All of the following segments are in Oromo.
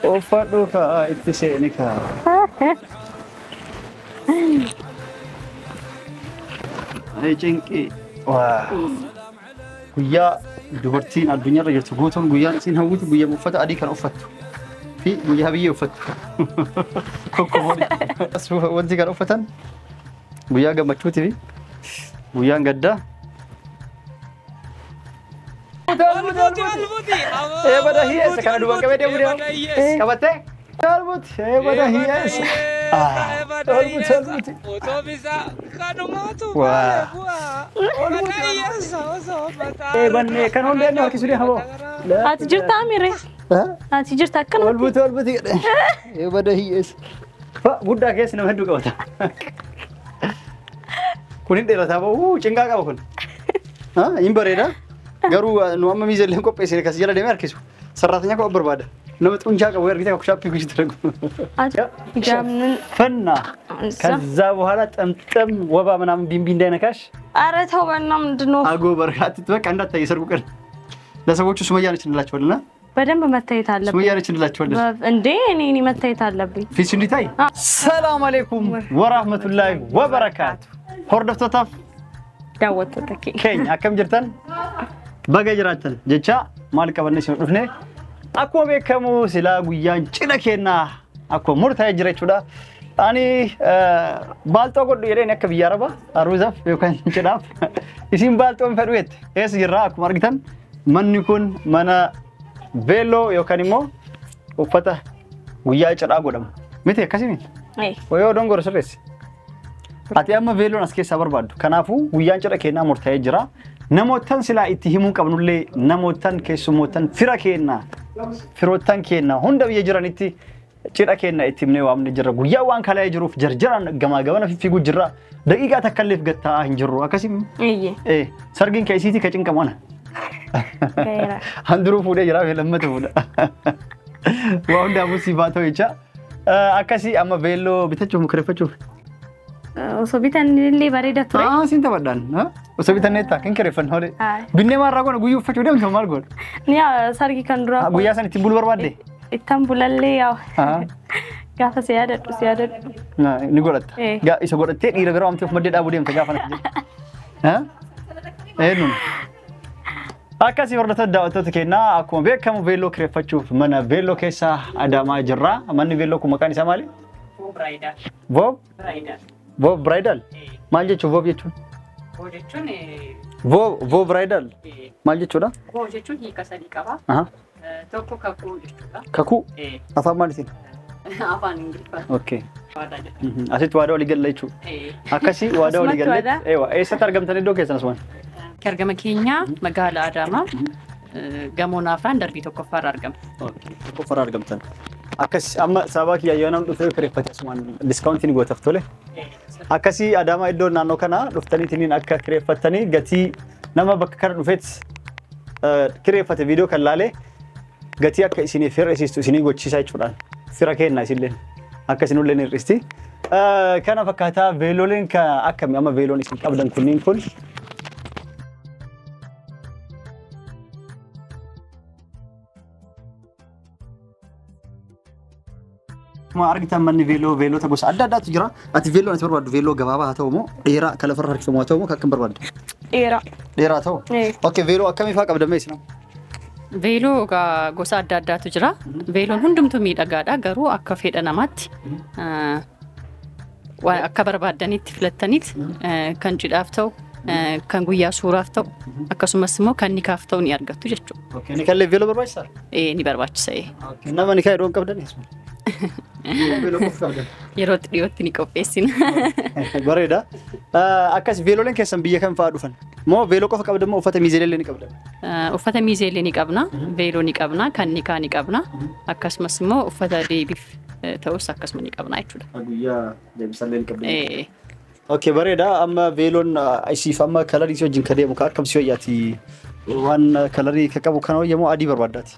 Uffaduka itti seenika. Ay cinqi. Wah. Guyyaa dubartiin addunyaarra jirtu gootoon guyyaan isin hawwitu guyyaa uffata adii kan uffattu. Fi guyyaa biyyee uffattu. Wanti kan uffatan guyyaa gammachuuti fi guyyaan gaddaa. Bada hias sekarang dua kali dia beliau. Kabate? Talbut, bada hias. Talbut. Foto bisa kanu matu. Wah. Banne kan onde no kisuri habo. Ati jirta amire. Ati jirta kan. Talbut. Bada hias. Pak budak guys nama hendu kabata. Kunin dera tabo cengga kabo kun. Imbareda. Garuu nu amma miizeleen qopheessine kas jala deemee harkisu. Sarraatanya koo barbaada. Nama xunjaa qabu ergitee akka shaappii guutuu tagu. Jamnin ፈና ከዛ በኋላ ጠምጠም ወባ ምናምን ቢንቢ እንዳይነካሽ። ኧረ ተው በእናትህ ምንድነው? አጎበር አትበቃ እንዳታይ ሰርጉ ቀን ለሰዎቹ ሱመያ ነች እንላቸዋልና በደንብ መታየት አለብኝ። ሱመያ ነች እንላቸዋለን እንዴ እኔ መታየት አለብኝ። ፊት እንዲታይ። ሰላም አለይኩም ወራህመቱላሂ ወበረካቱ። ሆርደፍቶታፍ ዳወት ተከ ከኛ አከም ጅርተን በገጅራተን ጀቻ ማል ቀበነ ሲወ ዱፍኔ አኮ ቤከሙ ሲላ ጉያን ጭነኬና አኮ ሙርታየ ጅረቹዳ አኒ ባልጦ ጎዱ የደን ያከ ቢያረባ አሩዛፍ የከን ጭዳፍ ኢሲን ባልጦን ፈዱት ኤስ ይራ አኩ ማርግተን መንኩን መና ቬሎ የከኒሞ ኡፈታ ጉያ ጭዳ ጎደም ምቴ ከሲሚ ወዮ ዶንጎር ሰሬስ አቲ አማ ቬሎን አስኬሳ በርባዱ ከናፉ ጉያን ጭረኬና ሙርታየ ጅራ namoottan silaa itti himuu qabnullee namoottan keessummoottan fira keenna firootan keenna hunda biyya jiranitti cidha keenna itti himnee waamne jirra guyyaa waan kalaa jiruuf jarjaraan gamaa gabana fiiguu jirra daqiiqaa takkalleef gattaa hin jirru akkasim sargiin keessiiti ka cinqamana handuruu fuudhee jira lammata fuudha waa hundaa musiibaa ta'u jecha akkasii amma veelloo bitachuuf mukireeffachuuf Osobitan nillee bareeda ture. Sinta baddan. Osobitan netta kan kirefan hore. Binne marra gona guyyu uffachu dem mal gon. Niya sargi kan dura. Guyya san itti bulu barbaadde. Ittan bulalle yaw. Gaafa siyaadadhu. Ni godhatta. Ga isa godhattee dhiira biroo amtee of maddee dhaabuu deemta gaafa natti. Eenyuun. Akkasii hordoftoota daawwattoota keenyaa akkuma beekamu veelloo kireeffachuuf mana veelloo keessa Adaamaa jirra. Manni veelloo kun maqaan isaa maali? Bridal. Bridal. Vob bridal. Maal jechuun vob jechuun? Vob jechuun vob bridal. Maal jechuudha? Vob jechuun hiika sadii qaba. Tokko kakuu jechuudha. Kakuu? Afaan maalitiin? Afaan Ingiliffaan. Okay. Asitti waadaa walii galla jechuudha. Akkasii waadaa walii galle. Eessatti argamtan iddoo keessan asumaan? Argama keenya magaalaa Adaamaa gamoo naafaan darbii tokkoffaarra argama. Tokkoffaarra argamtan. Akkasii amma sababa kiyyaayyoonaan dhufee kireeffate asumaan diskaawuntiin gootaaf tole. Akkasii Adaamaa iddoo naannoo kana dhuftaniitiin akka kireeffattanii gatii nama bakka kana dhufeet kireeffate viidiyoo kan laalee gatii akka isiniif hir'isiistu isinii gochiisaa jechuudhaan fira keenna isinillee akka isinullee hir'isti. Kana fakkaataa veelooleen akkami amma veeloon isin qabdan kunniin kun ما أرجع تمني فيلو تبص عدد عدد تجرا أتفيلو أنت برباد فيلو جوابها تومو إيرا كلا فرح كسمو تومو كم برباد إيرا تو أوكي فيلو أكمل فاك أبدا ميسنا فيلو كجوس عدد تجرا فيلو هندم تميد أجادا جرو أكفيد أنا مات وأكبر بعدني تفلتنيت كان جد أفتو كان جويا سورة أفتو أكسم اسمه كان نكافتو نيارجع تجتو أوكي نكلم فيلو برباد صار إيه نبرباد سي أوكي نما نكاي روم كم دني اسمه yeroo dhiyootti ni qopheessina. Bareeda. Akkas veelooleen keessan biyya kam fa'aa dhufan? Moo veeloo qofa qabdan moo uffata miizeelee ni qabdan? Uffata miizeelee ni qabna, veeloo ni qabna, kan nikaa ni qabna, akkasumas immoo uffata deebiif ta'us akkasuma ni qabna jechuudha. Guyyaa deebisallee ni qabdan. Okay bareeda. Amma veeloon isiif amma kalarii si wajjin ka deemu ka akkam si wayyaati waan kalarii ka qabu kana wayya moo adii barbaaddaati?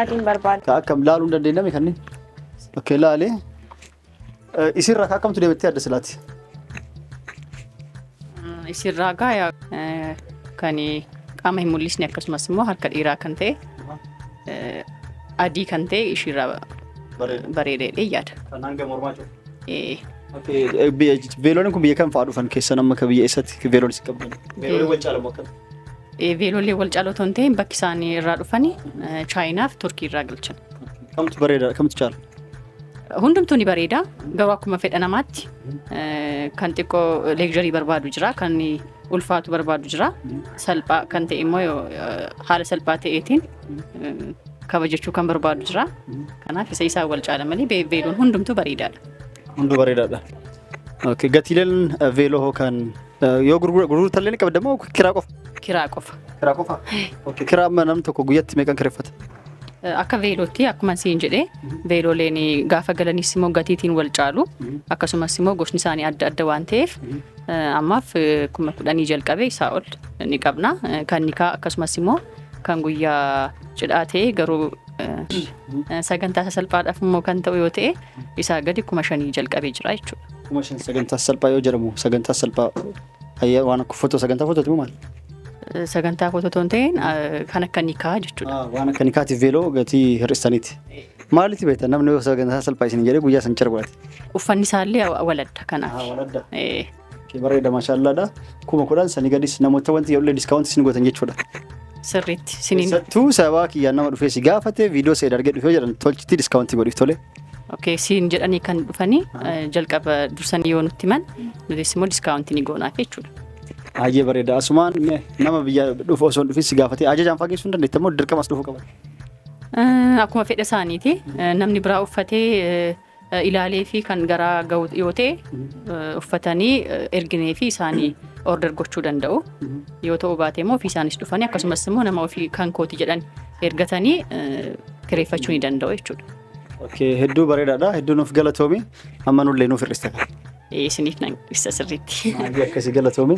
Adiin barbaada. Ka akkam laaluu hin dandeenyame kanneen? Okay laale. Isirraa ka akkamtu deemettee adda silaati? Isirraa gaa kan qaama hin mul'isne akkasumas immoo harka dhiiraa kan ta'e adii kan ta'e ishirraa bareedee yaada. Kanaan gamoormaa jiru. Eh, Veeloon kun biyya kam fa'aa dhufan keessa nama akka biyya eessatti veeloon si qabdan? Veeloon wal caalamu akkam? Veelollee wal caaloo ta'an ta'een bakki isaanii irraa dhufanii Chaayinaa fi Turkii irraa galchan. Kamtu bareeda kamtu caala? Hundumtuu ni bareeda garuu akkuma fedha namaatti kan xiqqoo leegjarii barbaadu jira kan ulfaatu barbaadu jira salphaa kan ta'e immoo haala salphaa ta'eetiin kabajachuu kan barbaadu jira kanaaf isa isaa wal caala malee veeloon hundumtuu bareedaadha. Hunduu bareedaadha. Okay, gatiileen veeloo kan yoo gurgurtallee ni qabda moo kiraa qofa? Kiraa qofa. Kiraa qofa? Okay, kiraa amma namni tokko guyyaatti meeqan kireeffata? Akka veelootti akkuma siin jedhee veelooleen gaafa galanis immoo gatiitiin wal caalu akkasumas immoo gosni isaanii adda adda waan ta'eef ammaaf 10,000 jalqabee isaa ol ni qabna kan nikaa akkasumas immoo kan guyyaa cidhaa ta'e garuu sagantaa salphaadhaaf immoo kan ta'u yoo ta'e isaa gadi 5,000 jalqabee jira jechuudha. 5,000 sagantaa salphaa yoo jedhamu sagantaa salphaa waan akka sagantaa footootti moo maal? Sagantaa footootoon ta'een kan akka nikaa jechuudha. Waan akka nikaatiif veeloo gatii hir'istaniiti. Maalitti beektan namni yoo sagantaa salphaa isin jedhee guyyaa san cirbaati? Uffanni isaallee waladda kanaaf. Waladda. Bareeda maashaallaadha. 10,000 sanii gadis namoota wanti yoo illee diskaawunti isin gootan jechuudha. Sirriitti siniin. Sattuu sabaa kiyyaan nama dhufee si gaafate viidiyoo see dargee dhufee jedhan tolchitti diskaawunti godhiif tole. Okay, siin jedhanii kan dhufanii jalqaba dursanii yoo nutti himan nutis immoo diskaawuntii ni goonaaf jechuudha. Aajee bareeda asumaan nama biyya dhufu osoo dhufee si gaafate ajajaan fageessuu hin dandeetta moo dirqamas dhufuu qaba? Akkuma fedha isaaniiti namni biraa uffatee ilaalee fi kan garaa ga'u yoo ta'e uffatanii erginee fi isaanii order gochuu danda'u. Yoo ta'u baate immoo ofii isaanis dhufanii akkasumas immoo nama ofii kan kooti jedhan ergatanii kireeffachuu ni danda'u jechuudha. Okay, hedduu bareedaadha. Hedduu nuuf galatoomi. Amma nullee nuuf hir'iste kan. Isiniif nan isa sirriitti. Akkasii galatoomi.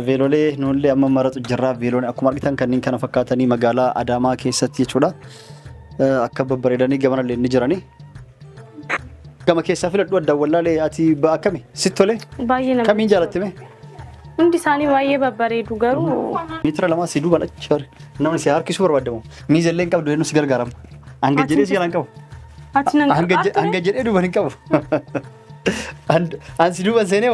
Veelolee nullee amma maratu jirra. Veelolee akkuma argitan kanneen kana fakkaatanii magaalaa Adaamaa keessatti jechuudha. Akka babbareedanii gamanallee ni jirani. Gama keessaa filadhu adda wallaalee ati akkami? Sitti tolee? Baay'ee nama. Kamiin jaalattime? Hundi isaanii baay'ee babbareedu garuu. Meetira lama si duuba dhachar. Namni si harkisuu barbaadamu. Miizallee hin qabdu eenyu si gargaarama. Hanga jedhee si galan qabu. Ati nan hanga jedhee duuba hin qabu. An si duuba seenee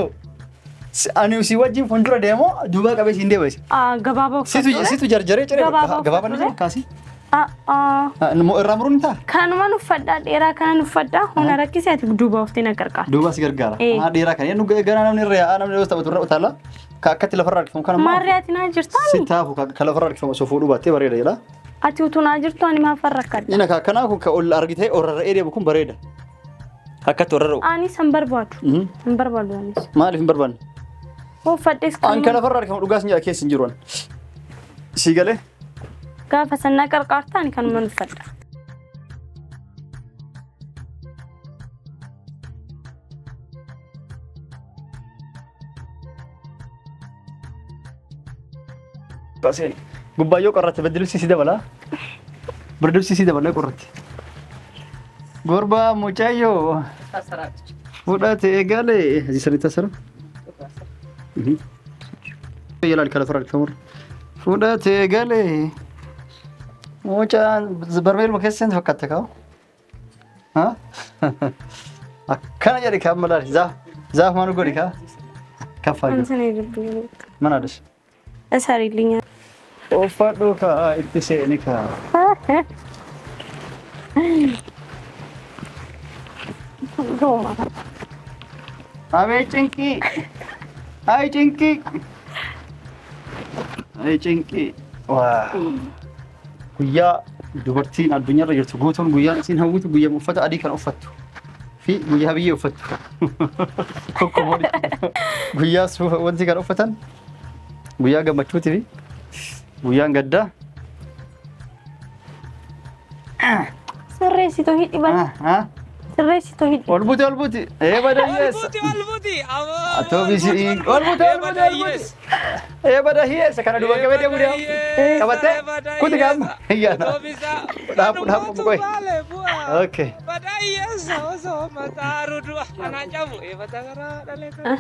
ani si wajjin fuuldura deemoo duuba qabee siin deebise. Gabaabaa Situ jarjaree ciree gabaabaa ni jiru kaasii. Irraa muruun ta'a? Kanumaan uffadhaa dheeraa kanan uffadhaa humna rakkisee ati duuba oftee na gargaara. Duuba si gargaara. Dheeraa kan eenyu gara namni irra yaa'aa namni yoo taphatu irra utaala. Akkatti lafarraa harkifamu kana maarree ati naa jirtaa? Si taafu kan lafarraa harkifamu osoo fuudhuu baattee bareeda jedha. Ati utuu naa jirtu ani maaf rakkadha? Ina kanaa kun ol argitee orrarra'ee deemu kun bareeda. Akkatti orrarra'u. Anis hin barbaadu. Hin barbaadu anis. Maaliif hin barbaanne? Uffadhees kan. An kana lafarraa harkifamu dhugaas nyaata keessa hin jiru. Si galee? Gaafa sannaa qarqaartaa ani kanumaan uffadha. Baseen gubbaayoo qorratti beddelsi si dabala. Beddelsi si dabala qorratti. Gorba mucaayoo. Fudhate eegale asirratti tasara. Yaalaan kala faraa kamur. Fudhate eegale. Mucaan barmeel mukeessan fakkaata kaa'u. Ha? Akkana jedhe kaan malaali zaaf maanu godhi kaa. Kaffaa jiru. Mana adas. Asariilinya. Uffadhu kaa itti seeni kaa. Abee cinqii. Ay cinqii. Ay cinqii. Waa. Guyyaa dubartiin addunyaarra jirtu guutuun guyyaan isin hawwitu guyyaa uffata adii kan uffattu fi guyyaa biyyee uffattu. Guyyaa suufa wanti kan uffatan guyyaa gammachuutii fi guyyaan gaddaa. Sirreessitoo hidhi bana. Sirreessitoo hidhi. Olbuti. Badayyeessa. Olbuti. Atoobisi. Olbuti. Badayyeessa kana duuba qabee deemu deemu. Qabattee kuti qaama. Iyyaana. Dhaabu qoy. Okay. Badayyeessa osoo mataa rudua ana cabu batagara dhaleeka.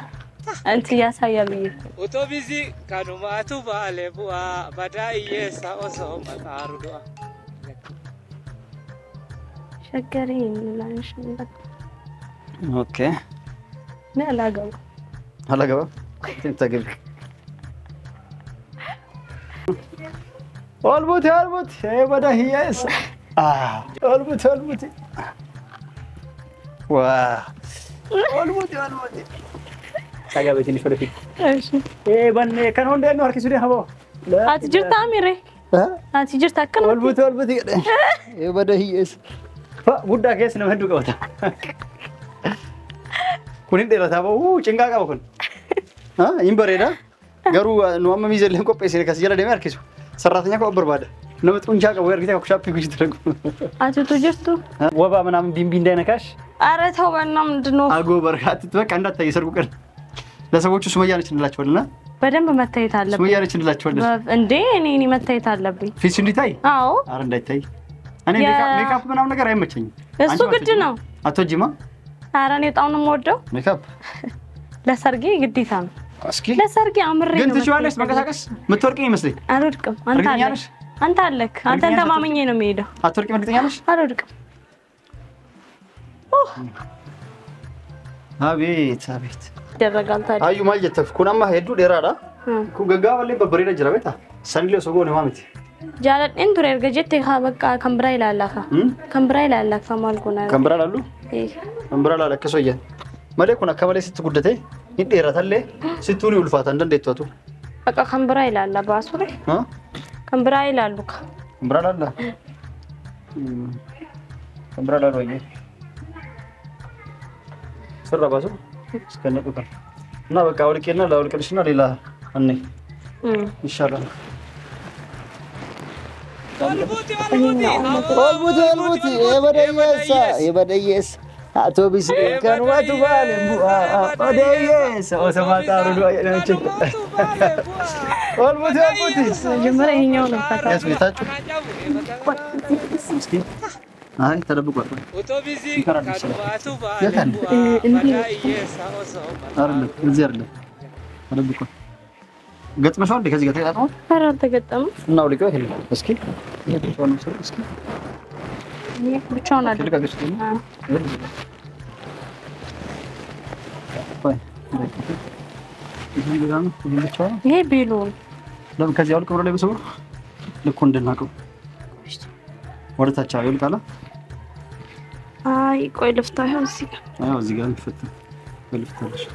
Anti yaasaa biyya. Atoobisi kanumaatu baale bu'aa badayyeessa osoo mataa rudua. شكرين لاش اوكي لا قبل هلا قبل انت قبل والبوت يا بدا هي والبوت والبوت عجبتني فرفي ايش ايه بني كان هون ده نورك سوري هبو هاتي جرت اميري هاتي جرت اكل والبوت يا بدا هي فبودا كيس نمهدو قوتا كونين ديلا تابو چنگا قبو كون يمبريدا غرو نو امم يزلهم كوبي سيري كاسيلا دي ماركيسو ሰራተኛ እኮ በርባዳ ነው ጥንቻ ቀው ወርግታ ኮሻፕ ይጉሽ ተረጉ አትቱ ጀስቱ ወባ ምናምን ቢምቢ እንዳይነካሽ አረ ተው በእና ምንድነው አጎ በርካት በቃ እንዳታይ ሰርጉ ቀን ለሰዎቹ ሱመያ ነች እንላቸዋልና በደንብ መታየት አለበት ሱመያ ነች እንላቸዋለን እንዴ እኔ መታየት አለብኝ ፊት እንዲታይ አዎ አረ እንዳይታይ እኔ ሜካፕ ምናምን ነገር አይመቸኝም እሱ ግድ ነው አትወጂማ አረ እኔ በጣም ነው የምወደው ሜካፕ ለሰርጌ ግዴታ ነው እስኪ ለሰርጌ አምሬ ነው ግን ትችዋለሽ መንቀሳቀስ ምትወርቂኝ ይመስለኝ አልወድቅም አንተ አለክ አንተን ተማመኘ ነው የምሄደው አትወርቂም እርግጠኛ ነሽ አልወድቅም አቤት ደረጋል ታዲያ አዩ ማልጀተፍ ኩናማ ሄዱ ደራዳ ኩገጋ ወለ በበሬዳ ጅራቤታ ሰንለ ሶጎ ነው ማምቲ ጃለደን ቱሬ ገጀቴ በቃ ከምብራ ይላላካ ከምብራ ይላላካ ማልኩና ከምብራ ላሉ ከምብራ ላላከ ሶየ ማለኩና ከበለ ስትጉደቴ ይደራታለ ስትኡኒ ውልፋታ እንደንዴቷቱ በቃ ከምብራ ይላላ ባሱሬ ከምብራ ይላሉካ ከምብራ ላላ ከምብራ ላሉ ወይ ሰራ ባሱ እስከነቁታ እና በቃ ወልቄና ላውልቅልሽና ሌላ እኔ ይሻላል والبوت يبديس አውቶቡስ ከንዋቱ ባለም ወደየስ ወሰማታ ሩዶ ያለች والبوت ጀመረ ይሄኛው ነው ፈታ ያስቤታችሁ እስኪ አይ ተደብቋል አውቶቡስ ከንዋቱ ባለም አይደለም እዚህ አይደለም ተደብቋል ገጥመሻው እንደ ከዚህ ጋር ተጣጣው ኧረ አልተገጠመም እና ወልቀው ይሄ እስኪ ብቻውን ነው እስኪ ብቻውን አይደል ልቀቅሽ ይሄ ቢሉ ለምን ከዚህ አውልቀው ወደ ላይ በሰው ልኩ እንደናቀው ወደታች አውልቃላ አይ ቆይ ልፍታ ይሁን እዚህ አዎ እዚህ ጋር ልፍታ ልፍታለሽ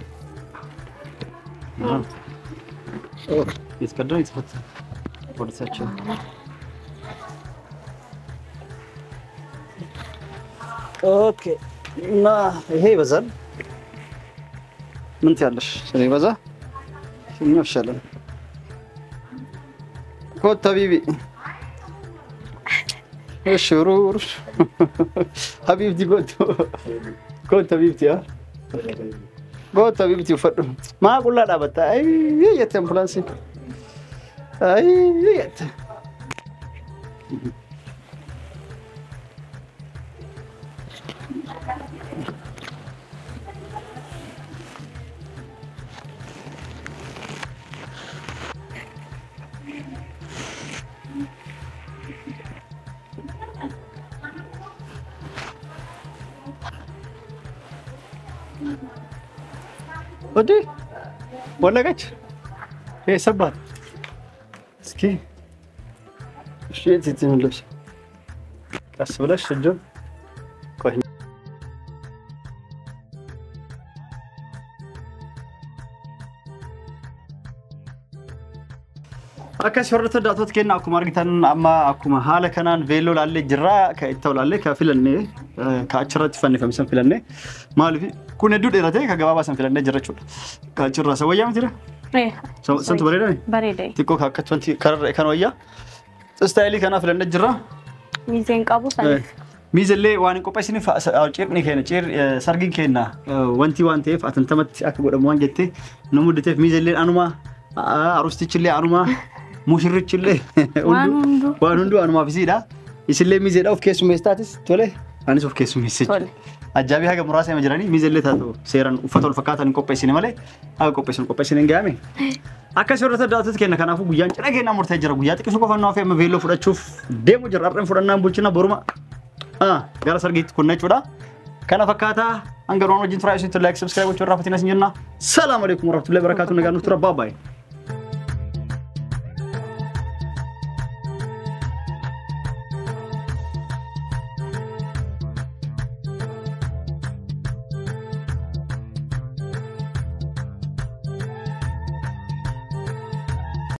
يتكدر يتفتح ورثاتش اوكي نا هي بزل من تيالش سري بزا شنو يفشلن كوت حبيبي الشرور حبيبتي كوت حبيبتي ها قلت حبيبتي وفر ما اقول لا بتا اي يا امبولانسي اي يا ودي ولا قش هي سبات اسكي شيء تتم لبس قص بلاش سجل كويس አከስ ወርተ ዳቶት ከና አኩ ማርግታን አማ አኩማ ሀለ ከናን ቬሎ ላለ ጅራ ከይተውላለ ከፊለኔ ካችረት ፈንፈም ሰንፊለኔ ማልፊ ኩነዱ ደረቴ ከገባባ ሰንፊለኔ ጅራቹ ካችራ ሰወያም ትረ ሰንቱ በሬዳ ትኮ ካከቶንቲ ከረ ከኖያ ስታይሊ ከና ፍለኔ ጅራ ሚዜን ቃቡ ሳይ ሚዘሌ ዋን ቆጳሲኒ አውጪርኒ ከነ ጪር ሰርጊን ከና ወንቲ ዋንቴፍ አተንተመት አከጎደም ዋንጀቴ ነሙድቴ ሚዘሌ አኑማ አሩስቲችሌ አኑማ ሙሽርችሌ ዋኑንዱ አኑማ ፊሲዳ ይስሌ ሚዜዳ ኦፍ ኬሱ ሜስታቲስ ቶሌ አንስ ኦፍ ኬሱ ሜሴጅ አጃቢ ሀገ ሙራሳ መጅራኒ ሚዘሌ ታቶ ሴራን ኡፈቶል ፈካታን ቆጳሲኒ ማለ አው ቆጳሲኒ እንጋሜ አከስ ወረተ ዳቶት ከነ ከናፉ ጉያን ጭራ ከና ሞርታ ጀራ ጉያ ጥቅሱ ቆፈናው ፈም ቬሎ ፍዳቹፍ ደሞ ጀራረን ፍዳናን ቡልችና ቦሩማ gara sargiitti kun jechuudha. Kana fakkaata hanga roon wajjin turaa isin like subscribe gochuu irraa fatina isin jenna. Salaamu alaykum warahmatullahi wabarakatuh nagaan nutti rabba baay'ee.